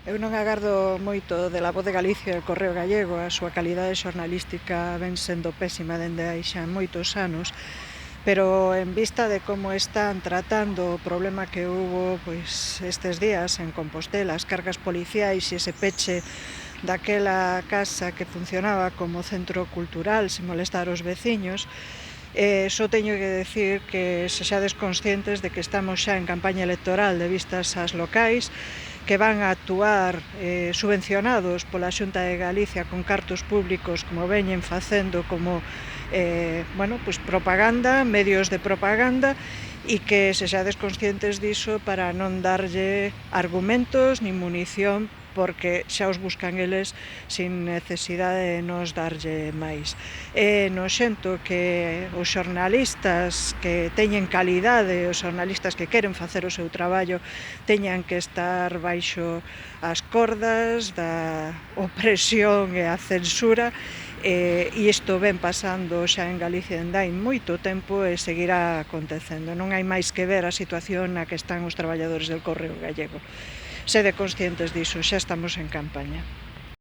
Eu non agardo moito de La Voz de Galicia e o Correo Gallego, a súa calidade xornalística ven sendo pésima dende hai xa moitos anos, pero en vista de como están tratando o problema que hubo pois estes días en Compostela, as cargas policiais e ese peche daquela casa que funcionaba como centro cultural sen molestar os veciños, só teño que decir que sexades conscientes de que estamos xa en campaña electoral de vistas ás locais, que van a actuar subvencionados pola Xunta de Galicia con cartos públicos como veñen facendo como pois propaganda, medios de propaganda, e que sexades conscientes diso para non darlle argumentos nin munición porque xa os buscan eles sin necesidade de nos darlle máis. É noxento que os xornalistas que teñen calidade, os xornalistas que queren facer o seu traballo, teñan que estar baixo as cordas da opresión e a censura, e isto ven pasando xa en Galicia dende hai moito tempo e seguirá acontecendo. Non hai máis que ver a situación na que están os traballadores del Correo Gallego. Sede conscientes diso, xa estamos en campaña.